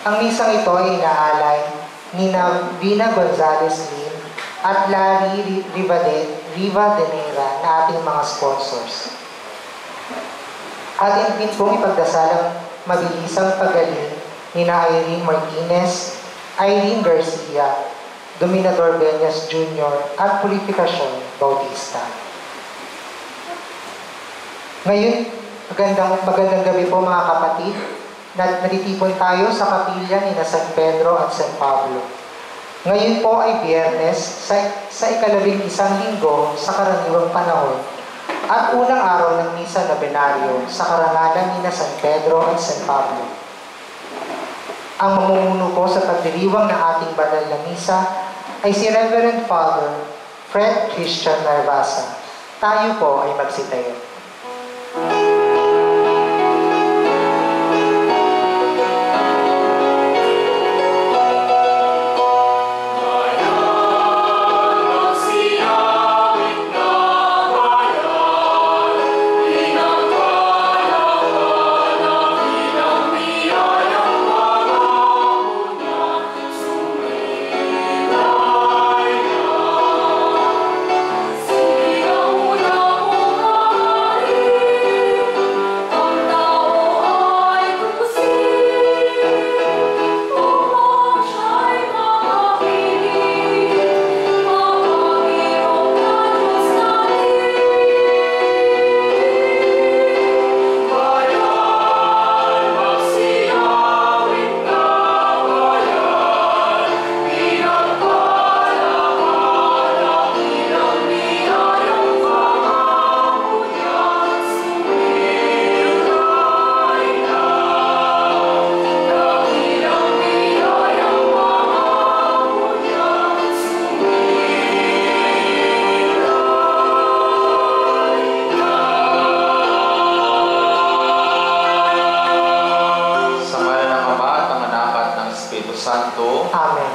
Ang misang ito ay inaalay ni Vina Gonzalez Lim at Larry Rivadeneira na ating mga sponsors. Atin din pong ipagdasalang mabilisang pagaling ni Irene Martinez, Irene Garcia, Dominador Beñas Jr. at Purificación Bautista. Ngayon, magandang gabi po mga kapatid. Natitipon tayo sa kapilya ni San Pedro at San Pablo. Ngayon po ay Biyernes sa ika-11 linggo sa karaniwang panahon at unang araw ng Misa Nobenaryo sa karangalan ni San Pedro at San Pablo. Ang mamumuno po sa pagdiriwang ng ating banal na misa ay si Reverend Father Fred Christian Narvasa. Tayo po ay magsitayo.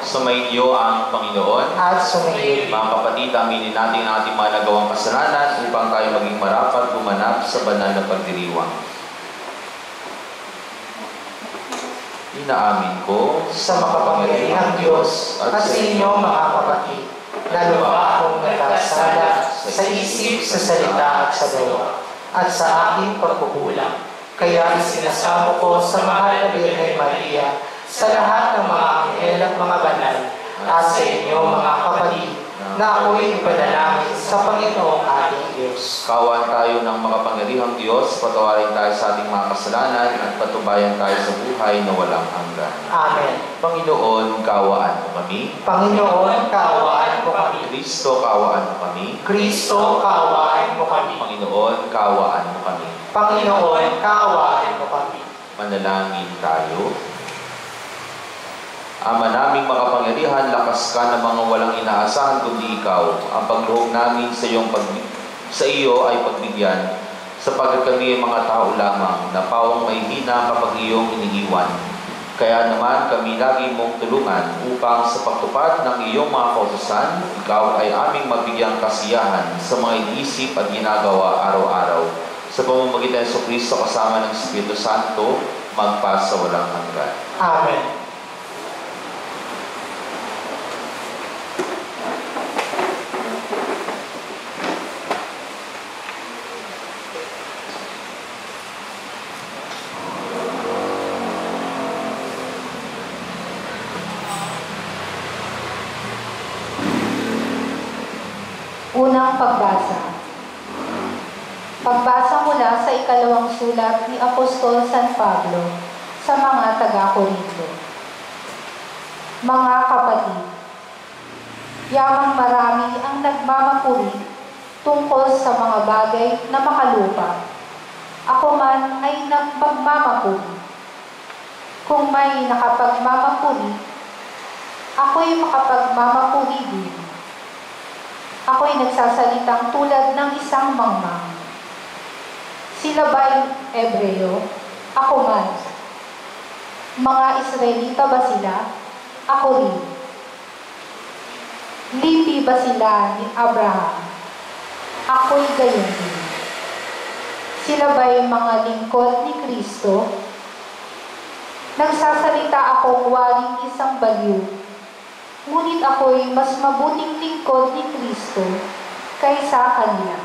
Sumainyo ang Panginoon at sumainyo. Mga kapatid, aminin natin ang ating mga nagawang kasalanan upang tayo maging marapat gumanap sa banal na pagdiriwang. Inaamin ko sa makapangyarihang Diyos at sa inyo mga kapatid, na lupa akong nagkasala sa isip, sa salita at sa gawa, at sa aking pagkukulang. Kaya isinasamo ko sa mahal na Birhen Maria, sa lahat ng mga anghel at mga banal, at sa inyo mga kapatid, na ako'y ipanalangin sa Panginoong ating Diyos. Kawan tayo ng makapangyarihang Diyos, patawarin tayo sa ating mga kasalanan, at patubayan tayo sa buhay na walang hanggan. Amen. Panginoon, kawaan mo kami. Panginoon, kawaan mo kami. Kristo, kawaan mo kami. Kristo, kawaan mo kami. Panginoon, kawaan mo kami. Panginoon, kawaan mo kami. Manalangin tayo. Ama naming makapangyarihan, lakas ka ng mga walang inaasahan kundi ikaw. Ang pagluhog namin sa iyo ay pagbigyan, sapagkat kami ay mga tao lamang na pawang may hina kapag iyong iniiwan. Kaya naman kami lagi mong tulungan upang sa pagtupad ng iyong mga kautusan, ikaw ay aming mabigyang kasiyahan sa mga iniisip at ginagawa araw-araw. Sa pamamagitan ng Kristo kasama ng Espiritu Santo, magpa sa walang hanggan. Amen. Unang pagbasa. Pagbasa mula sa ikalawang sulat ni Apostol San Pablo sa mga taga-Korinto. Mga kapatid, yamang marami ang nagmamapuri tungkol sa mga bagay na makalupa. Ako man ay nagpagmamapuri. Kung may nakapagmamapuri, ako'y makapagmamapuri din. Ako'y nagsasalitang tulad ng isang mangmang. Sila ba'y Ebreo? Ako man. Mga Israelita ba sila? Ako rin. Lipi ba sila ni Abraham? Ako'y gayon din. Sila ba'y mga lingkod ni Kristo? Nagsasalita akong waring isang baliw, ngunit ako'y mas mabuting lingkod ni Kristo kaysa kanila.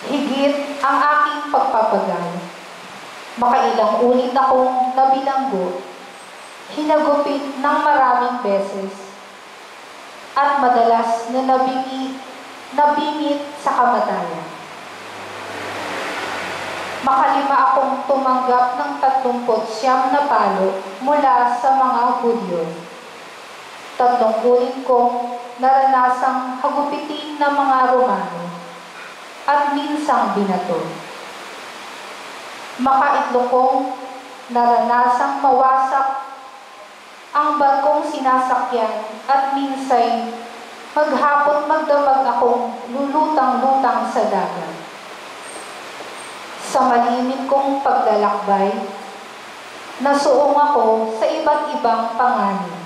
Higit ang aking pagpapagal. Makailang ulit akong nabilanggo, hinagupit ng maraming beses, at madalas na nabingit sa kamatayan. Makalima akong tumanggap ng 39 na palo mula sa mga Hudyo. 3 ulit kong naranasang hagupitin ng mga Romano at minsang binato. Makaitlo kong naranasang mawasak ang barkong sinasakyan at minsay maghapon magdamag akong lulutang-lutang sa dagat. Sa malimit kong paglalakbay, nasuong ako sa iba't ibang panganib,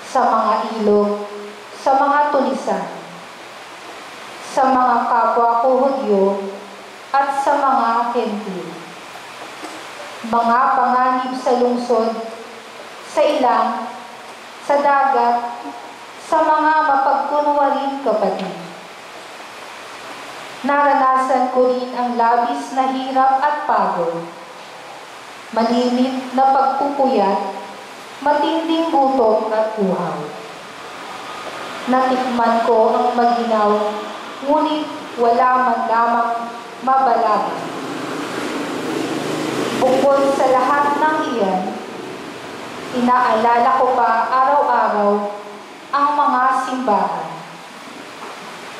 sa mga ilog, sa mga tulisan, sa mga kapwa ko Hudyo, at sa mga Hentil. Mga panganib sa lungsod, sa ilang, sa dagat, sa mga mapagkunwaring kapatid. Naranasan ko rin ang labis na hirap at pagod, malimit na pagpupuyat, matinding gutom at uhaw. Natikman ko ang maginaw, ngunit wala man lamang mabalagay. Bukod sa lahat ng iyan, inaalala ko pa araw-araw ang mga simbahan.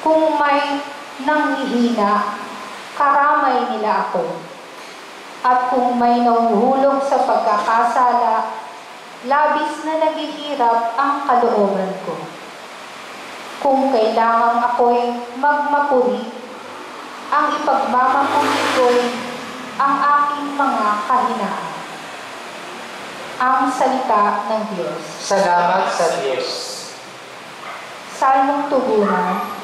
Kung may nanghihina, karamay nila ako. At kung may nahuhulog sa pagkakasala, labis na naghihirap ang kalooban ko. Kung kailangang ako'y magmapuri, ang ipagmamapuri ko'y ang aking mga kahinaan. Ang salita ng Diyos. Salamat sa Diyos. Salmong tugunan.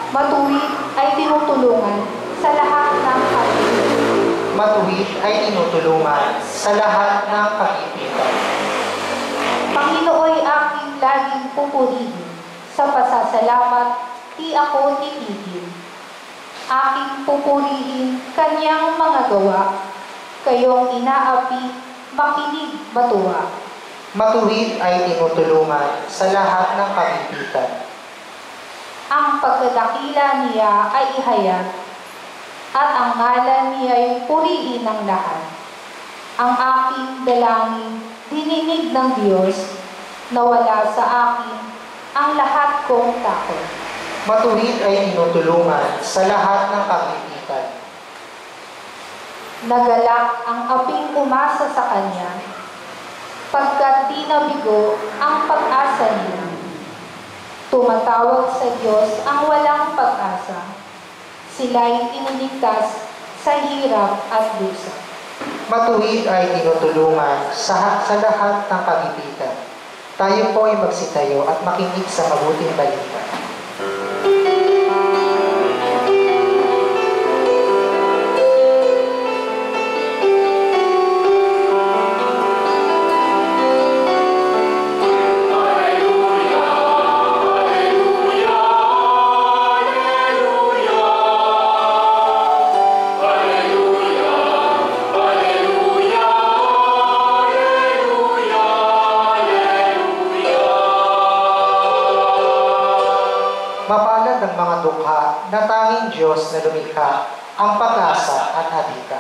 Matuwid ay tinutulungan sa lahat ng kagipitan. Matuwid ay tinutulungan sa lahat ng kagipitan. Panginooy aking laging pupurihin. Sa pasasalamat, di ako titigil. Aking pupurihin kanyang mga gawa. Kayong inaapi, makinig matuwa. Matuwid ay tinutulungan sa lahat ng kagipitan. Ang pagkadakila niya ay ihayag, at ang ngalan niya ay puriin ng lahat. Ang aking dalangin, dininig ng Diyos, nawala sa akin ang lahat kong takot. Matuwid ay tinutulungan sa lahat ng kagipitan. Nagalak ang aping umasa sa kanya, pagkat di nabigo ang pag-asa niya. Tumatawag sa Diyos ang walang pag-asa. Sila'y iniligtas sa hirap at dusa. Matuwid ay tinutulungan sa lahat ng kagipitan. Tayo po ay magsitayo at makinig sa mabuting balita. Mapalad ang mga dukha na tanging Diyos na lumikha, ang pag-asa at adhika.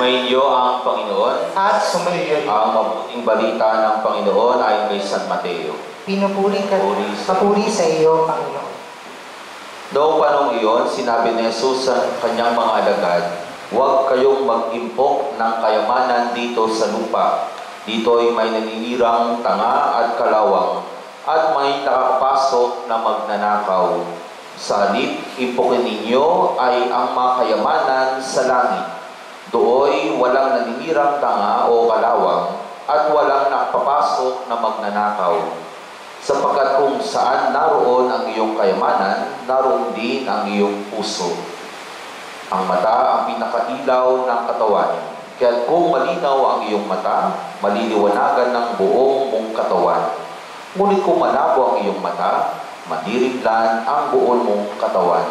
Sumainyo ang Panginoon. At sumayo Ang mabuting balita ng Panginoon ayon kay San Mateo. pinupuri papuri sa iyo, Panginoon. Noong panong iyon, sinabi ni Jesus sa kanyang mga alagad, "Huwag kayong mag-impok ng kayamanan dito sa lupa, Dito'y may naninirang tanga at kalawang at may nakakapasok na magnanakaw. Sa halip, ipukin ninyo ay ang mga kayamanan sa langit. Dooy walang naninirang tanga o kalawang at walang nakapapasok na magnanakaw. Sapagkat kung saan naroon ang iyong kayamanan, naroon din ang iyong puso. Ang mata ang pinakailaw ng katawan. Kaya kung malinaw ang iyong mata, maliliwanagan ng buong mong katawan. Ngunit kung malabo ang iyong mata, madirimlan ang buong mong katawan.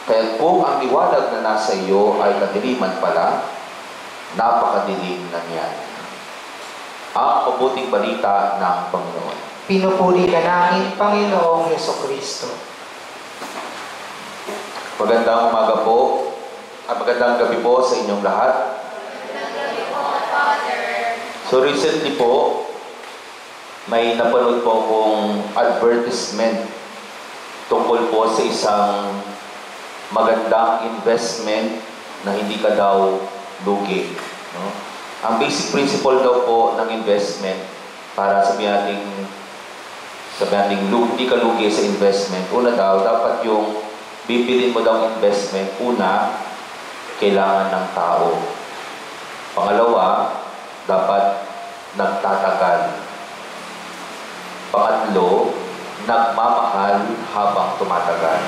Kaya kung ang liwanag na nasa iyo ay kadiliman pala, napakadilim na niyan. Ang mabuting balita ng Panginoon. Pinupuri ka namin, Panginoong Hesukristo. Magandang umaga po at magandang gabi po sa inyong lahat. So recently po, may napanood po akong advertisement tungkol po sa isang magandang investment na hindi ka daw lugi. No? Ang basic principle daw po ng investment para sabihin natin hindi ka lugi sa investment. Una daw, dapat yung bibilin mo daw investment, una, kailangan ng tao. Pangalawa, dapat nagtatagal. Pangatlo, nagmamahal habang tumatagal.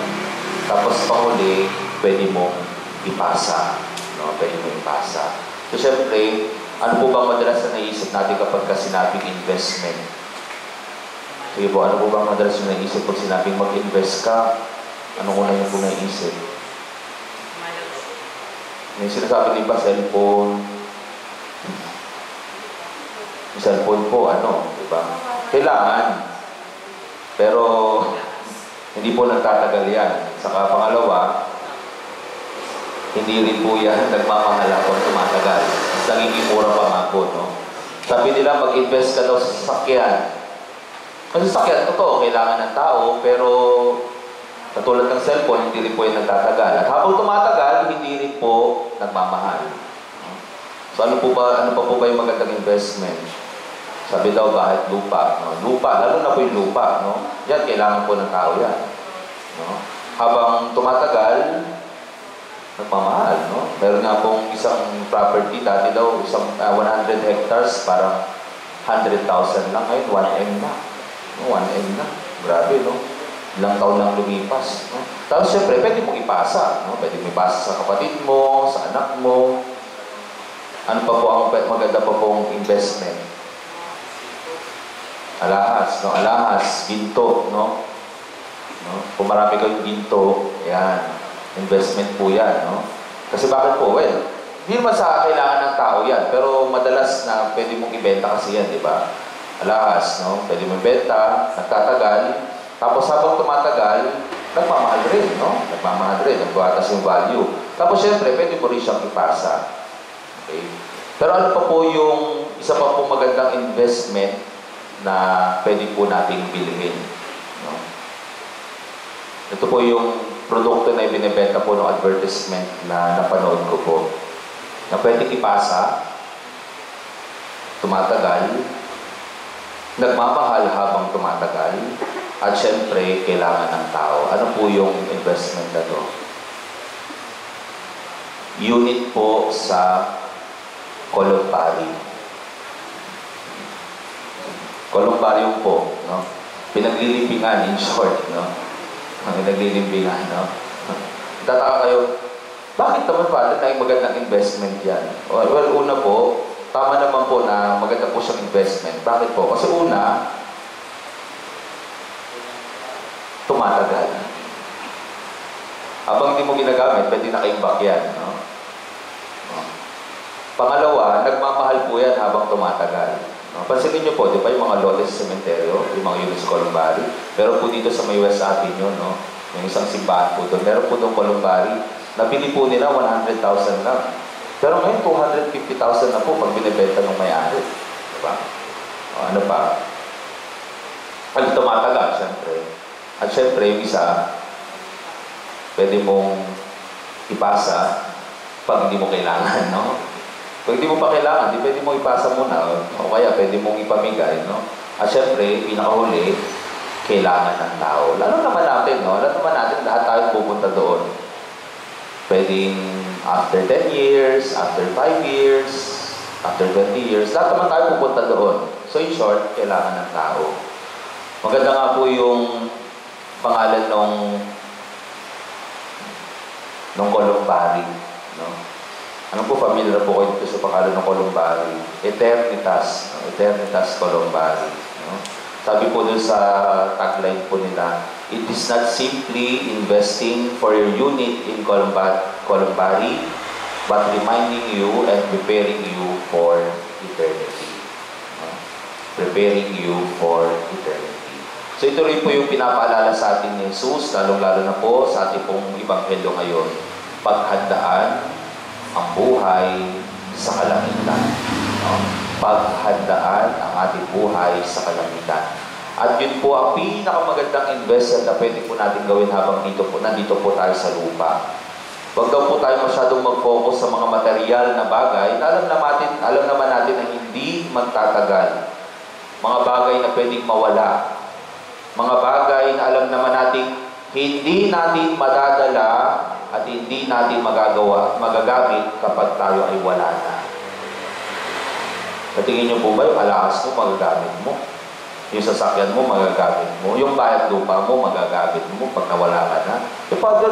Tapos panghuli, pwede mong ipasa. No? Pwede mong ipasa. So, syempre, ano po bang madalas na naisip natin kapag sinabing investment? Sige po, ano po bang madalas yung naisip pag sinabing mag-invest ka? Anong una niyo po naisip? May sinasabi din ba, cellphone? Yung cellphone po, diba? Kailangan. Pero, hindi po nagtatagal yan. Saka pangalawa, hindi rin po yan nagmamahal habang tumatagal. Mas nagiging mura pa nga po, no? Sabi nila, mag-invest ka daw sa sasakyan. Kasi sasakyan, totoo, kailangan ng tao, pero katulad ng cellphone, hindi rin po yung nagtatagal. At habang tumatagal, hindi rin po nagmamahal. So ano pa po ba yung magandang investment? Sabi daw, kahit lupa. No? Lupa, lalo na po yung lupa. No? Yan, kailangan po ng tao yan. No? Habang tumatagal, nagmamahal. No? Meron nga pong isang property, dati daw, 100 hectares, parang 100,000 lang. Ngayon, 1M na. 1M na. Grabe, no? Ilang taon lang lumipas. No? Tapos, syempre, pwede mong ipasa. No? Pwede mong ipasa sa kapatid mo, sa anak mo. Ano pa po ang maganda pa pong investment? Alahas, no? Alahas, ginto, no? Kung marami kayong ginto, yan. Investment po yan, no? Kasi bakit po? Well, hindi naman sa kailangan ng tao yan. Pero madalas na pwede mong ibenta kasi yan, di ba? Alahas, no? Pwede mong ibenta, nagtatagal. Tapos habang tumatagal, nagmamahal rin, no? Nagmamahal rin, nagbatas yung value. Tapos syempre, pwede mo rin siyang ipasa. Okay? Pero ano pa po yung isa pa po magandang investment na pwede po nating bilhin, no? Ito po yung produkto na ibinibenta po ng advertisement na napanood ko po. Na pwede ipasa, tumatagal, nagmamahal habang tumatagal, at syempre, kailangan ng tao. Ano po yung investment na to? Unit po sa columbarium. Columbarium po, no? Pinaglilibingan, in short, no? Pinaglilibingan, no? Tataka kayo, bakit naman pa na yung magandang investment yan? Well, una po, tama naman po na maganda po siyang investment. Bakit po? Kasi una, tumatagal. Habang hindi mo ginagamit, pwede nakaimbak yan, no? Pangalawa, nagmamahal po yan habang tumatagal. No? Pansinin nyo po, di ba yung mga lote sa sementeryo, yung mga units sa Columbari, pero po dito sa may West Avenue, no? Yung isang simbahan po doon, meron po doon Columbari, nabili po nila 100,000 lang. Pero ngayon, 250,000 na po pag binibenta ng may-ari. Di ba? Ano pa? Pag tumatagal, syempre. At syempre, yung isa, pwede mong ipasa pag hindi mo kailangan, no? Pag di mo pa kailangan, di pwede mo ipasa muna, o kaya pwede mong ipamigay, no? At syempre, pinakahuli, kailangan ng tao. Lalo naman natin, no? Lalo naman natin, lahat tayo pupunta doon. Pwedeng after 10 years, after 5 years, after 20 years, lahat naman tayo pupunta doon. So in short, kailangan ng tao. Maganda nga po yung pangalan nung Columbari, no? Ano po, familiar po kayo dito sa pangalan ng Columbari? Eternitas, no? Eternitas Columbari, no? Sabi po dun sa tagline po nila, it is not simply investing for your unit in Columbari, but reminding you and preparing you for eternity. No? Preparing you for eternity. So ito rin po yung pinapaalala sa atin ni Jesus, lalong-lalo na po sa ating pong Ebanghelyo ngayon. Paghandaan ang buhay sa kalangitan. No? Paghandaan ang ating buhay sa kalangitan. At yun po ang pinakamagandang investment na pwede po natin gawin habang nandito po tayo sa lupa. Huwag daw po tayo masyadong mag-focus sa mga material na bagay na alam naman natin na hindi magtatagal. Mga bagay na pwedeng mawala. Mga bagay na alam naman natin hindi natin madadala at hindi natin magagamit kapag tayo ay wala na. Patingin niyo po ba yung alahas mo, magagamit mo? Yung sasakyan mo, magagamit mo? Yung bayad lupa mo, magagamit mo pag nawala ka na? Father,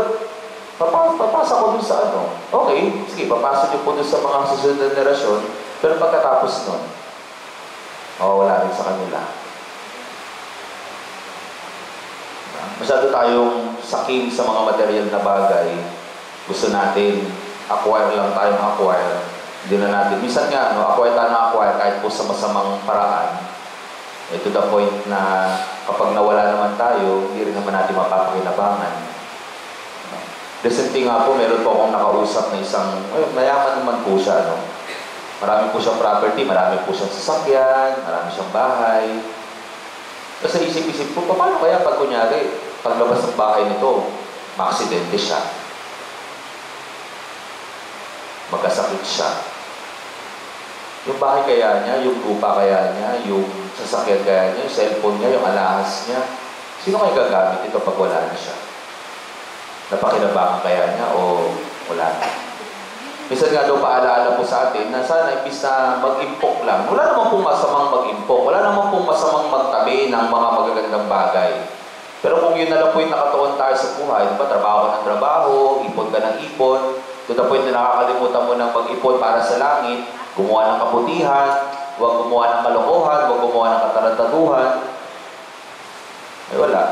papasa ko dun sa ano? Okay, sige, papasa niyo po dun sa mga susunod na generasyon, pero pagkatapos nun, wala rin sa kanila. Masyado tayong sakim sa mga material na bagay. Gusto natin, acquire lang tayo acquire. Hindi na natin. Minsan nga, acquire tayo na acquire kahit po sa masamang paraan. To the point na kapag nawala naman tayo, hindi rin naman natin mapapakinabangan. Recently nga po, meron po akong nakausap na isang, mayaman naman po siya. Marami po siyang property, marami po siyang sasakyan, marami siyang bahay. Kasi isip-isip po, paano kaya pag kunyari, paglabas ng bahay nito, maaksidente siya. Magkasakit siya. Yung bahay kaya niya, yung lupa kaya niya, yung sasakyan kaya niya, yung cellphone niya, yung alahas niya. Sino kayo gagamit ito pag wala na siya? Napakinabangan kaya niya o wala na? Minsan nga daw paalaala po sa atin na sana imbis na mag-impok lang. Wala naman pong masamang mag-impok. Wala naman pong masamang magtabi ng mga magagandang bagay. Pero kung yun na lang po yung nakatuon tayo sa buhay, diba, trabaho ka ng trabaho, ipon ka ng ipon, to the point na nakakalimutan mo ng mag-ipon para sa langit, gumawa ng kabutihan, huwag gumawa ng kalokohan, huwag gumawa ng katarantaduhan. Ay wala.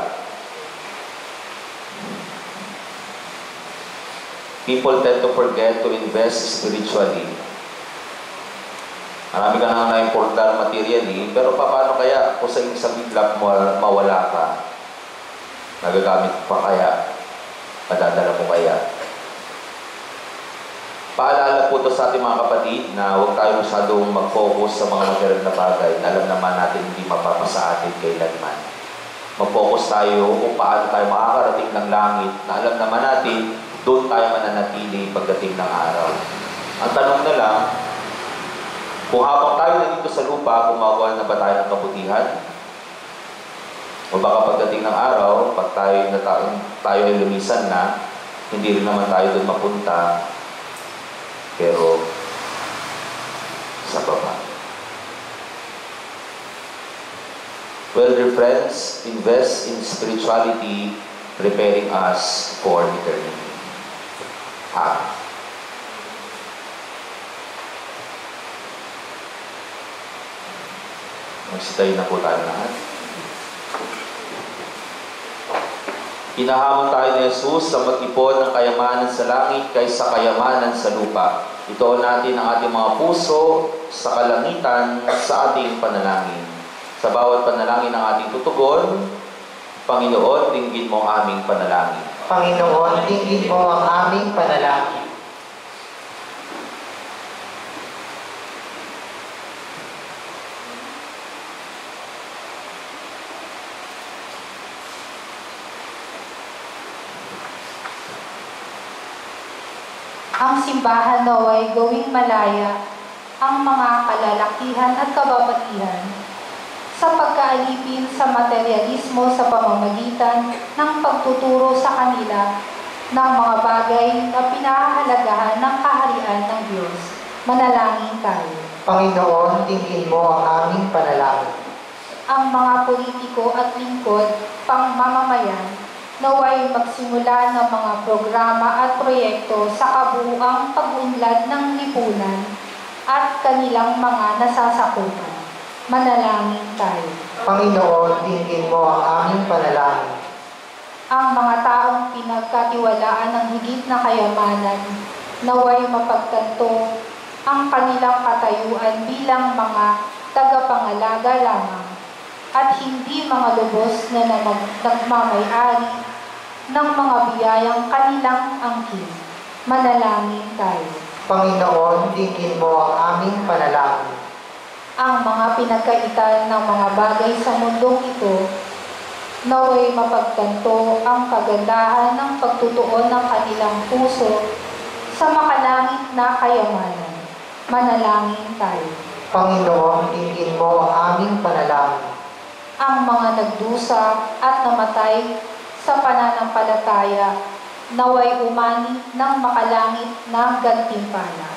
People tend to forget to invest spiritually. Marami ka nang na-importar materially, pero paano kaya kung sa isang bigla mawala ka? Nagagamit pa kaya? Madadala mo kaya? Paalala po ito sa ating mga kapatid na huwag tayo masyadong mag-focus sa mga material na bagay na alam naman natin hindi mapapasa atin kailanman. Mag-focus tayo kung paano tayo makakarating ng langit na alam naman natin doon tayo mananatili pagdating ng araw. Ang tanong na lang, kung habang tayo nandito sa lupa, gumagawa na ba tayo ng kabutihan? O baka pagdating ng araw, pag tayo ay lumisan na, hindi rin naman tayo doon mapunta, pero sa baba. Well, dear friends, invest in spirituality, preparing us for eternity. Magsitayin na po tayo lahat. Hinahamon tayo ni Jesus sa mag-ipon ng kayamanan sa langit kaysa kayamanan sa lupa. Ito natin ang ating mga puso sa kalangitan sa ating panalangin. Sa bawat panalangin ng ating tutugon, Panginoon, dinggin mo ang aming panalangin. Panginoon, dinggin mo ang aming panalangin. Ang simbahan naway gawing malaya ang mga kalalakihan at kababaihan sa pagkaalipin sa materialismo sa pamamagitan ng pagtuturo sa kanila ng mga bagay na pinahahalagahan ng kaharian ng Diyos. Manalangin tayo. Panginoon, dinggin mo ang aming panalangin. Ang mga politiko at lingkod, pangmamamayan, naway magsimula ng mga programa at proyekto sa kabuuang pag-unlad ng lipunan at kanilang mga nasasakupan. Manalangin tayo. Panginoon, dinggin mo ang aming panalangin. Ang mga taong pinagkatiwalaan ng higit na kayamanan, naway mapagtanto ang kanilang katayuan bilang mga tagapangalaga lamang at hindi mga lubos na nagmamay-ari ng mga biyayang kanilang angkin. Manalangin tayo. Panginoon, dinggin mo ang aming panalangin. Ang mga pinagkaitan ng mga bagay sa mundong ito, naway mapagtanto ang kagandahan ng pagtutuon ng kanilang puso sa makalangit na kayamanan. Manalangin tayo. Panginoon, dinggin mo ang aming panalangin. Ang mga nagdusa at namatay sa pananampalataya, naway umani ng makalangit na gantimpala.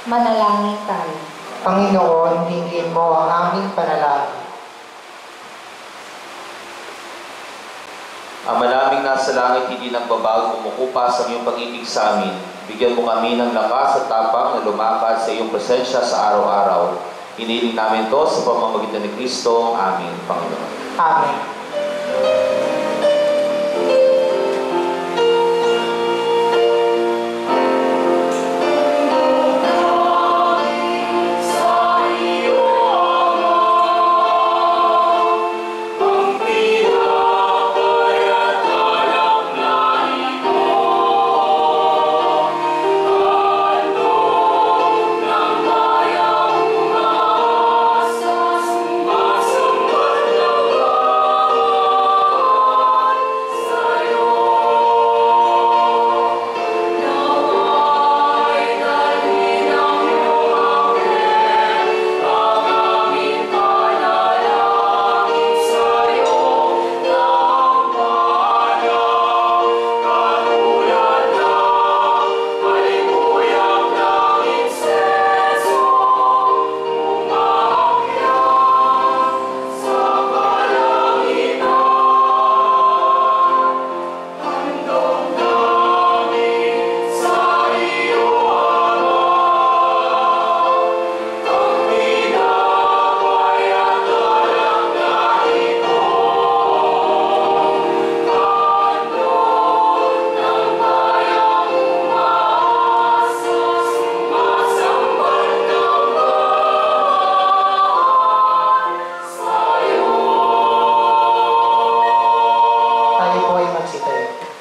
Manalangin tayo. Panginoon, dinggin mo ang aming panalangin. Ama naming nasa langit, hindi nagbabago, kumukupa sa iyong pag-ibig sa amin. Bigyan mo kami ng lakas at tapang na lumakad sa iyong presensya sa araw-araw. Hiniling namin ito sa pamamagitan ni Kristo. Amin, Panginoon. Amen.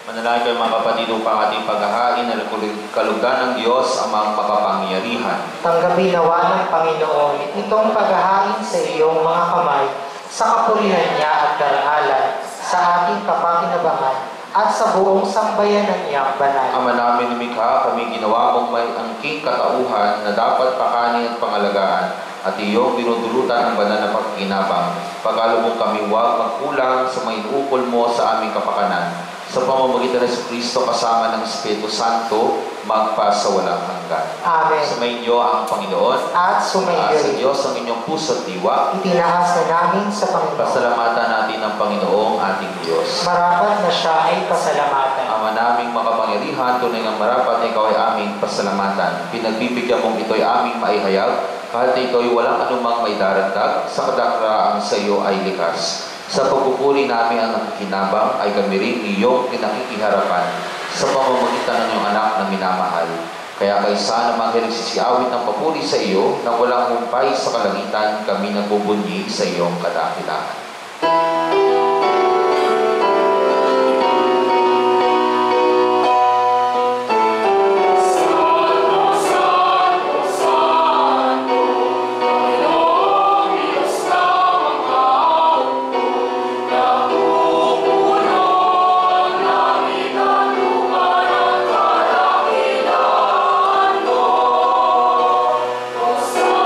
Manalangin kayo mga kapatid upang ating paghahain na kalugan ng Diyos amang makapangyarihan. Tanggapin nawa ng Panginoon itong paghahain sa iyong mga kamay sa kapurihan niya at karangalan sa ating kapakinabangan at sa buong sambayanan niyang banal. Ama namin lumikha, kami ginawa mong may angking katauhan na dapat pakanin at pangalagaan at iyong binudulutan ang banal na pagkinabang. Pagkalubong kami huwag magkulang sa may ukol mo sa aming kapakanan. Sa pamamagitan ng Kristo kasama ng Espiritu Santo, magpasawalang hanggan. Amen. Sumainyo ang Panginoon. At sumainyo Sa Diyos ang inyong puso at diwa. itinaas na namin sa Panginoon. Pasalamatan natin ang Panginoong ating Diyos. Marapat na siya ay pasalamatan. Ama naming makapangyarihan, tunay ng marapat na ikaw ay aming pasalamatan. Pinagbibigyan mong ito'y aming maihayag, kahit ito'y walang anumang may daragdag, sa kadakraan sa iyo ay likas. Sa pagpupuri namin ang nakikinabang ay kami rin iyong pinakikiharapan sa pamamagitan ng iyong anak na minamahal. Kaya kaysa namang nagsisiawit ng papuri sa iyo na walang humpay sa kalangitan, kami nagbubunyi sa iyong kadakilaan. So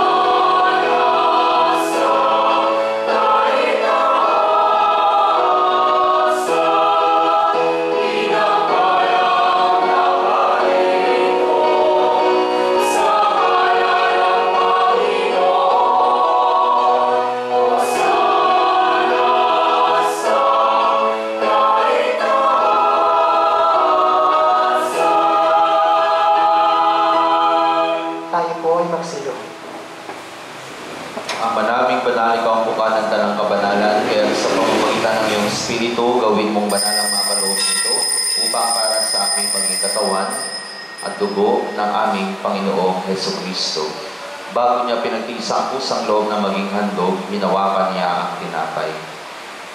Espiritu, gawin mong banal ang mga kaloob nito upang para sa aming maging katawan at dugo ng aming Panginoong Hesukristo. Bago niya pinagtiis ang pusang loob na maging handog, hinawakan niya ang tinapay.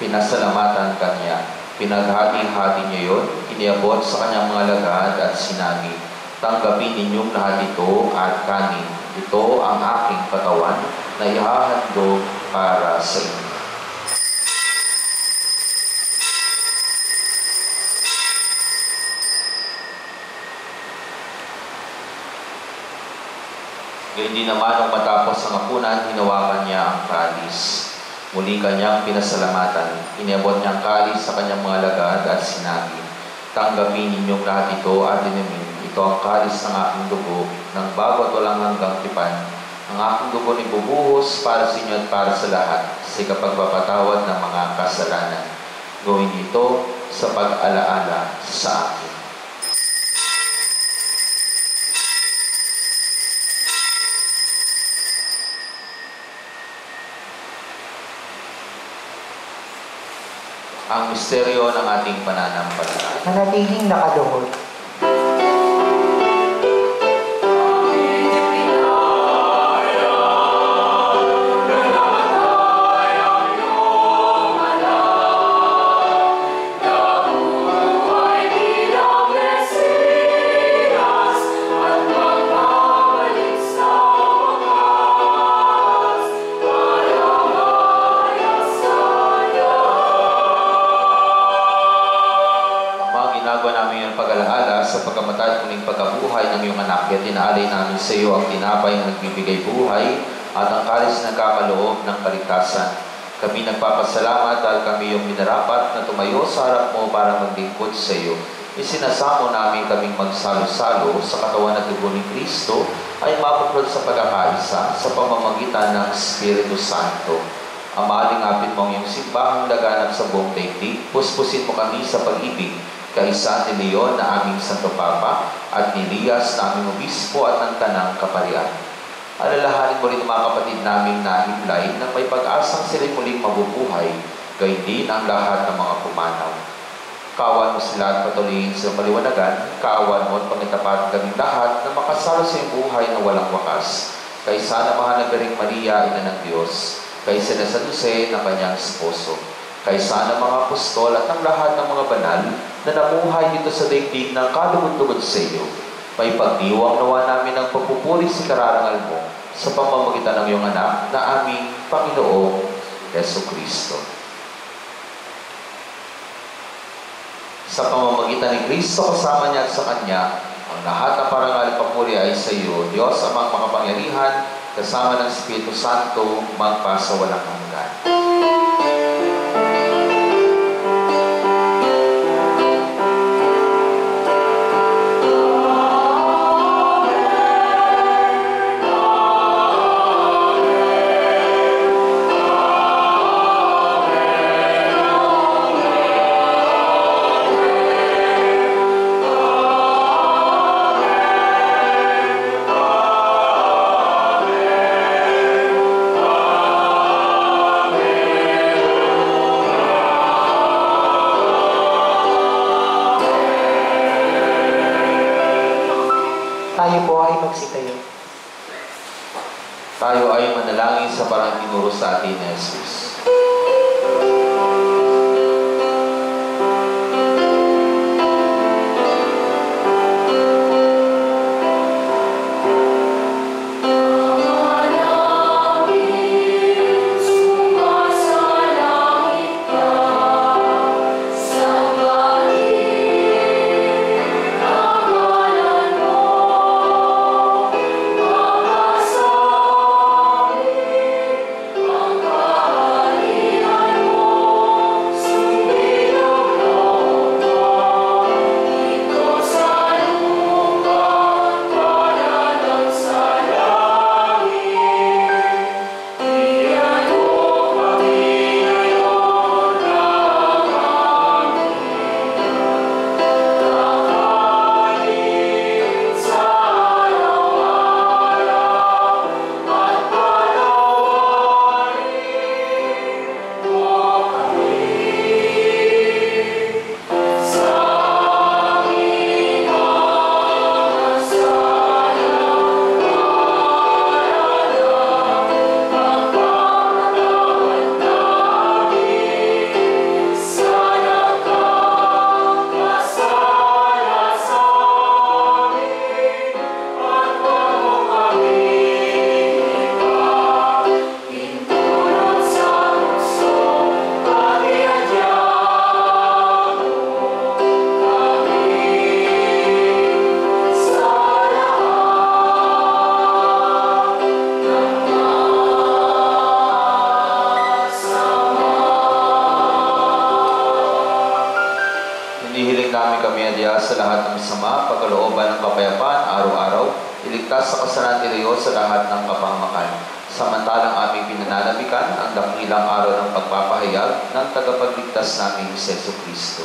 Pinasalamatan kanya. Pinaghati-hati niya yun, iniabot sa kanyang mga lagad at sinabi, "Tanggapin ninyong lahat ito at kanin. Ito ang aking katawan na ihahandog para sa inyo." Gayun din naman nung matapos ang hapunan, hinawakan niya ang kalis. Muli kanyang pinasalamatan. Iniabot niya ang kalis sa kanyang mga lagad at sinabi, "Tanggapin ninyong lahat ito at inumin. Ito ang kalis ng aking dugo, ng bago at walang hanggang tipan. Ang aking dugo ni bubuhos para sa inyo at para sa lahat, sa ikapagpapatawad ng mga kasalanan. Gawin ito sa pag-alaala sa akin." Ang misteryo ng ating pananampalataya. Manatiling nakaluhod. Sa pagkamatay at muling pagkabuhay ng iyong anak, at tinaalay namin sa iyo ang tinapay na nagbibigay buhay at ang kalis na nagkakaloob ng kaligtasan. Kami nagpapasalamat dahil kami iyong minarapat na tumayo sa harap mo para maglingkod sa iyo. Isinasamo namin kaming magsalo-salo sa katawan at dugo ni Kristo ay mapuplod sa pagkakaisa sa pamamagitan ng Espiritu Santo. Ama, alingapin mo ang iyong simbahang laganap sa buong daigdig. Puspusin mo kami sa pag-ibig kaisa ni Leon na aming Santo Papa at ni Elias na aming Obispo at ng Tanang Kaparian. Alalahanin mo rin mga kapatid naming nahiblay na may pag-asang sila'y muling mabubuhay, gayon din ang lahat ng mga pumanaw. Kaawan mo sila at patuloyin sa maliwanagan, kaawan mo at pangitapat kaming lahat na makasalo sa iyong buhay na walang wakas. Kaisa na mahalaga ring Maria, Ina ng Diyos, kaisa na San Jose na kanyang esposo, kaisa ng mga apostol at ang lahat ng mga banal na namuhay dito sa daigdig ng kalugod-lugod sa iyo. May pagdiwang nawa namin ang pagpupuri sa kararangal mo sa pamamagitan ng iyong anak na aming Panginoong Hesukristo. Sa pamamagitan ni Kristo kasama niya at sa Kanya, ang lahat ng parangal at papuri ay sa iyo, Diyos amang makapangyarihan, kasama ng Espiritu Santo, magpasa walang hanggan. Tayo po ay magsitayo. Tayo ay manalangin sa parang tinuro sa atin ni Jesus. Amen. namin kami adya sa lahat ng sama, pagkalooban ng kapayapaan araw-araw, iligtas sa kasalanan ni Diyos sa lahat ng kapahamakan. Samantalang aming pinananabikan ang dakilang araw ng pagpapahayag ng tagapagligtas naming si Jesucristo.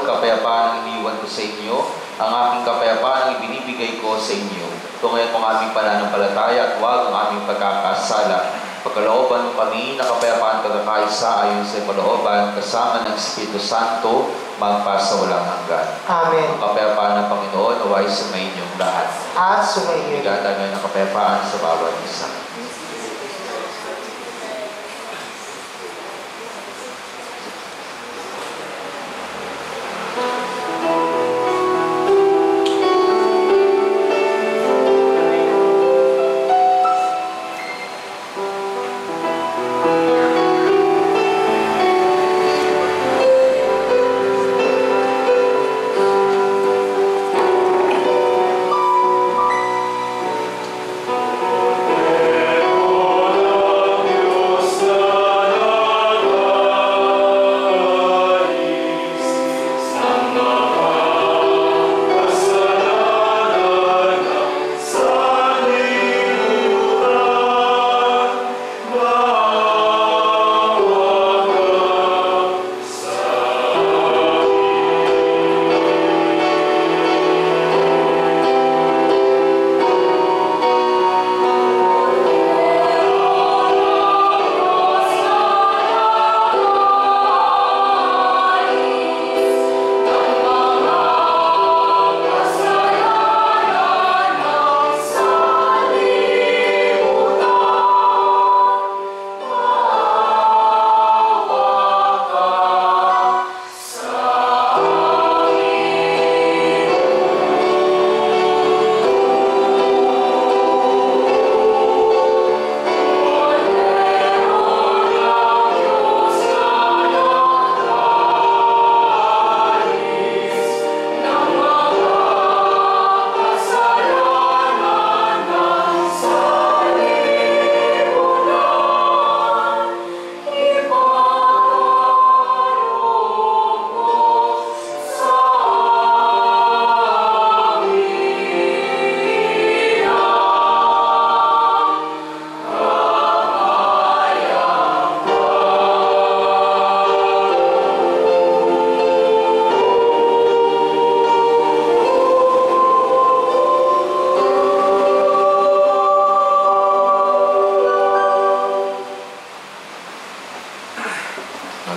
Kapayapaan ang iniwan ko sa inyo, ang aking kapayapaan ang ibinibigay ko sa inyo. Tungayan mo ang aming pananampalataya at huwag ang aming pagkakasala. Pagkalooban mo kami na kapayapaan pagkakaisa ayon sa kalooban kasama ng Espiritu Santo magpasawalang hanggan. Amen. Ang kapayapaan ng Panginoon naway sumayin inyong lahat. At sumayin. Bigatan ngayon ng kapayapaan sa bawat isa.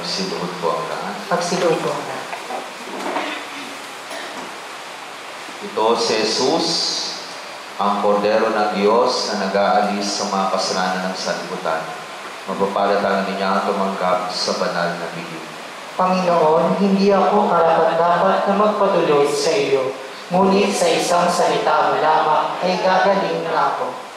Magsiluhod po ang lahat. Magsiluhod po ang lahat. Ito si Jesus, ang kordero ng Diyos na nag-aalis sa mga kasalanan ng sanlibutan. Mapapalad ang niya tumanggap sa banal na bigay. Panginoon, hindi ako karapat-dapat na magpatuloy sa iyo, ngunit sa isang salita mo lamang ay gagaling na ako.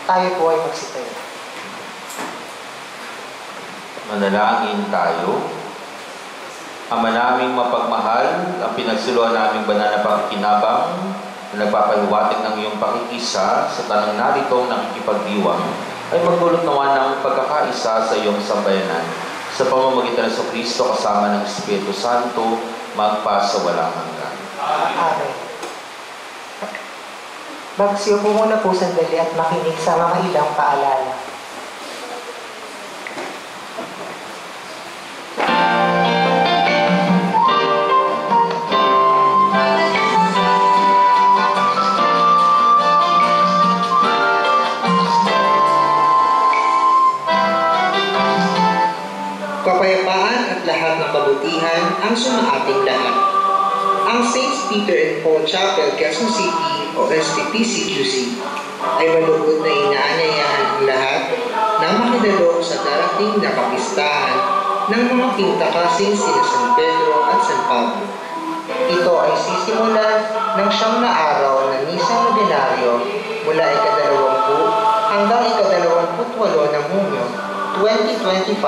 Tayo po ay magsitayo. Manalangin tayo. Ama naming mapagmahal, ang pinagsuluhan naming banal na pakikinabang na nagpapahiwatig ng iyong pakikisa sa tanang naritong nakikipagdiwang ay magdulot nawa ng pagkakaisa sa iyong sambayanan sa pamamagitan ng Kristo kasama ng Espiritu Santo magpa sa walang hanggan. Amen. Magsiyo po muna po sandali at makinig sa mga ilang paalala. Kapayapaan at lahat ng kabutihan ang sumaating lahat. Ang St. Peter and Paul Chapel, Quezon City o SPPCQC ay malugod na inaanyayahan ang lahat na makidalo sa darating na kapistahan ng mga pintakasing sina San Pedro at San Pablo. Ito ay sisimulan ng 9 na araw na Misa Nobenaryo mula ika-20 hanggang ika-28 ng Hunyo 2025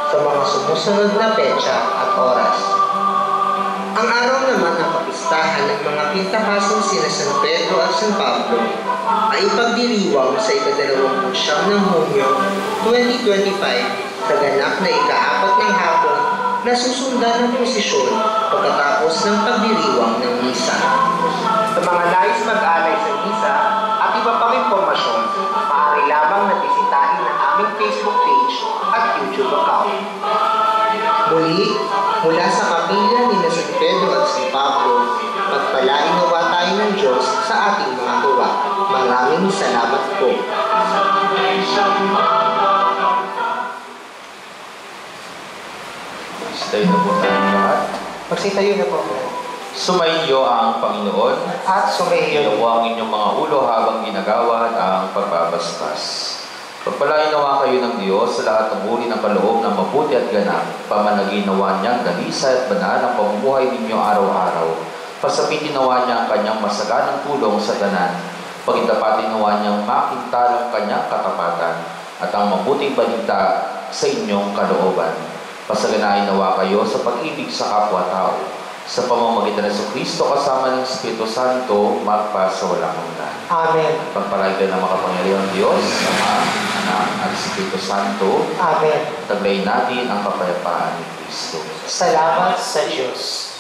sa mga sumusunod na petsa at oras. Ang araw naman ng kapistahan ng mga pintakasing sina San Pedro at San Pablo ay ipagdiriwang sa ika-29 ng Hunyo 2025 sa ganap na ika-4 ng hapon na susundan ng prosesyon pagkatapos ng pagdiriwang ng misa. Sa mga nais mag-alay sa misa at iba pang impormasyon, maaari lamang na bisitahin ang aming Facebook page at YouTube account. Muli, mula sa kapilya ni San Pedro at San Pablo, pagpalain nawa tayo ng Diyos sa ating mga gawa. Maraming salamat po. Tayo na po tayong lahat. Magsitayo na po. Sumainyo ang Panginoon. At sumayo. Iyawa ang inyong mga ulo habang ginagawa ang pagbabasbas. Pagpalain nawa kayo ng Diyos sa lahat ng uri ng kaloob ng mabuti at ganap. Pamanagin nawa niyang ganisa at banal ang pamumuhay ninyo araw-araw. Pasapitin nawa niya ang kanyang masaganang tulong sa tanan. Pagitapatin nawa niyang makintal ang kanyang katapatan at ang mabuting balita sa inyong kalooban. Pasaganain nawa kayo sa pag-ibig sa kapwa-tao. Sa pamamagitan ng Kristo kasama ng Espiritu Santo, magpa sa walang hanggan. Amen. Pagpalain ng makapangyarihang Diyos, Ama, Anak, at Espiritu Santo, Amen. taglayin natin ang kapayapaan ni Kristo. Salamat sa Diyos.